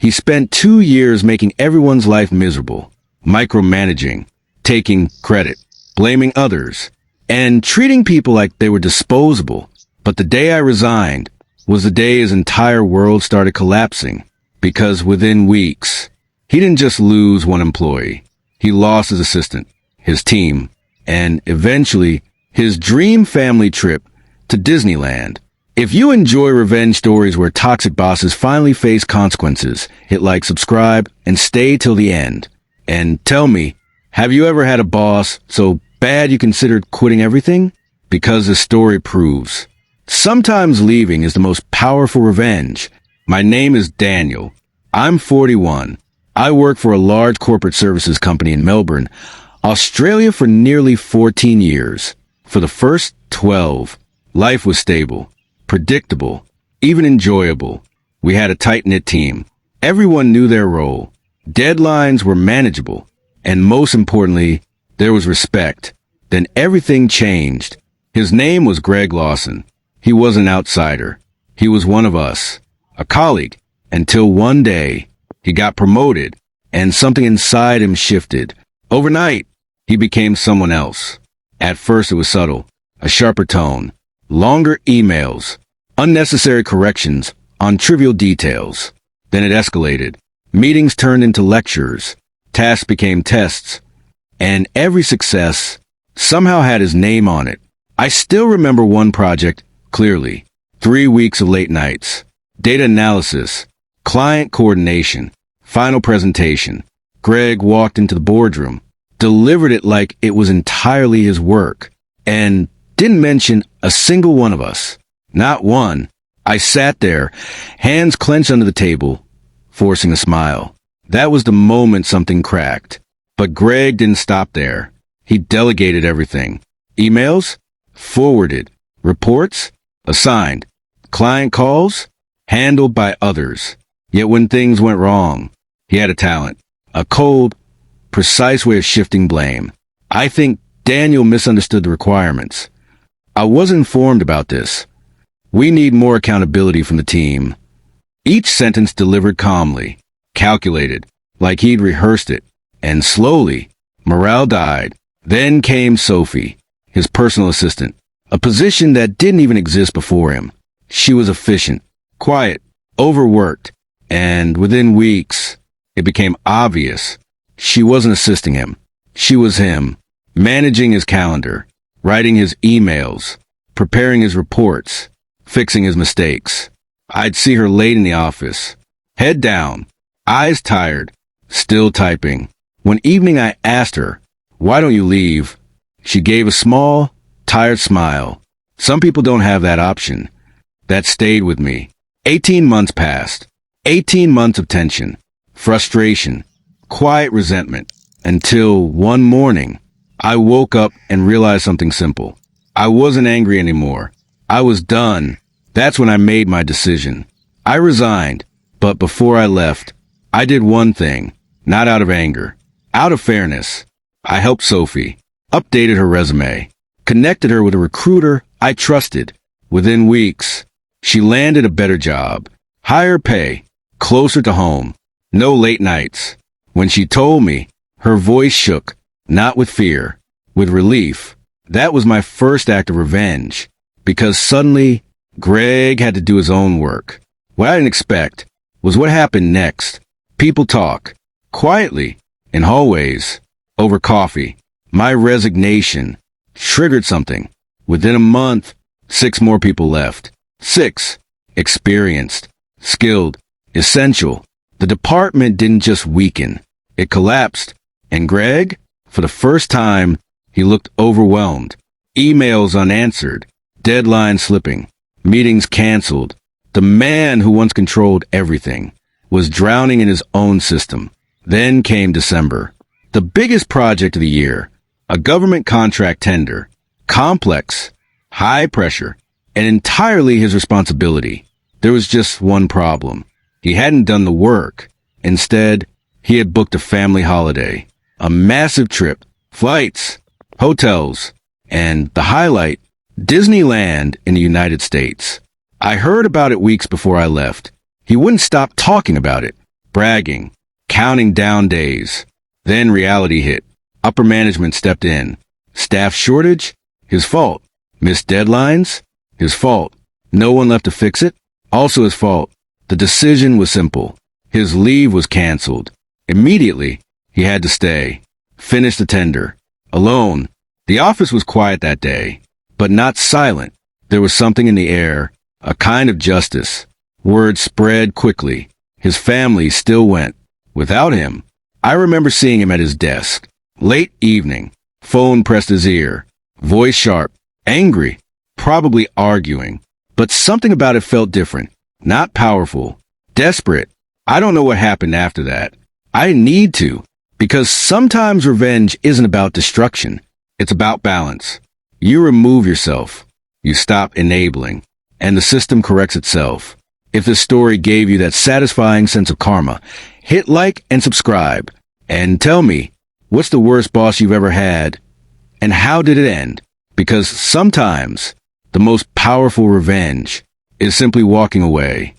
He spent 2 years making everyone's life miserable, micromanaging, taking credit, blaming others, and treating people like they were disposable. But the day I resigned was the day his entire world started collapsing, because within weeks, he didn't just lose one employee. He lost his assistant, his team, and eventually his dream family trip to Disneyland. If you enjoy revenge stories where toxic bosses finally face consequences, hit like, subscribe, and stay till the end. And tell me, have you ever had a boss so bad you considered quitting everything? Because this story proves, sometimes leaving is the most powerful revenge. My name is Daniel. I'm 41. I work for a large corporate services company in Melbourne, Australia for nearly 14 years. For the first 12, life was stable, predictable, even enjoyable. We had a tight-knit team. Everyone knew their role. Deadlines were manageable. And most importantly, there was respect. Then everything changed. His name was Greg Lawson. He was an outsider. He was one of us, a colleague, until one day he got promoted and something inside him shifted. Overnight, he became someone else. At first it was subtle, a sharper tone, longer emails, unnecessary corrections on trivial details. Then it escalated. Meetings turned into lectures, tasks became tests, and every success somehow had his name on it. I still remember one project clearly. 3 weeks of late nights, data analysis, client coordination, final presentation. Greg walked into the boardroom, delivered it like it was entirely his work, and didn't mention a single one of us. Not one. I sat there, hands clenched under the table, forcing a smile. That was the moment something cracked. But Greg didn't stop there. He delegated everything. Emails? Forwarded. Reports? Assigned. Client calls? Handled by others. Yet when things went wrong, he had a talent. A cold, precise way of shifting blame. I think Daniel misunderstood the requirements. I was informed about this. We need more accountability from the team. Each sentence delivered calmly, calculated, like he'd rehearsed it. And slowly, morale died. Then came Sophie, his personal assistant, a position that didn't even exist before him. She was efficient, quiet, overworked, and within weeks, it became obvious she wasn't assisting him. She was him, managing his calendar, writing his emails, preparing his reports, fixing his mistakes. I'd see her late in the office, head down, eyes tired, still typing. One evening I asked her, "Why don't you leave?" She gave a small, tired smile. Some people don't have that option. That stayed with me. 18 months passed. 18 months of tension, frustration, quiet resentment, until one morning, I woke up and realized something simple. I wasn't angry anymore. I was done. That's when I made my decision. I resigned, but before I left, I did one thing, not out of anger, out of fairness. I helped Sophie, updated her resume, connected her with a recruiter I trusted. Within weeks, she landed a better job, higher pay, closer to home, no late nights. When she told me, her voice shook, not with fear, with relief. That was my first act of revenge, because suddenly, Greg had to do his own work. What I didn't expect was what happened next. People talk, quietly, in hallways, over coffee. My resignation triggered something. Within a month, 6 more people left. 6. Experienced, skilled, essential. The department didn't just weaken. It collapsed. And Greg, for the first time, he looked overwhelmed. Emails unanswered. Deadlines slipping. Meetings canceled. The man who once controlled everything was drowning in his own system. Then came December. The biggest project of the year. A government contract tender. Complex. High pressure. And entirely his responsibility. There was just one problem. He hadn't done the work. Instead, he had booked a family holiday. A massive trip. Flights. Hotels. And the highlight, Disneyland in the United States. I heard about it weeks before I left. He wouldn't stop talking about it. bragging, counting down days. Then reality hit. Upper management stepped in. Staff shortage? His fault. Missed deadlines? His fault. No one left to fix it? Also his fault. The decision was simple. His leave was canceled. Immediately, he had to stay. Finish the tender. Alone. The office was quiet that day, but not silent. There was something in the air, a kind of justice. Word spread quickly. His family still went. Without him, I remember seeing him at his desk. Late evening. Phone pressed his ear. Voice sharp. Angry. Probably arguing. But something about it felt different. Not powerful. Desperate. I don't know what happened after that. I need to. Because sometimes revenge isn't about destruction. It's about balance. You remove yourself. You stop enabling. And the system corrects itself. If this story gave you that satisfying sense of karma, hit like and subscribe. And tell me, what's the worst boss you've ever had? And how did it end? Because sometimes the most powerful revenge is simply walking away.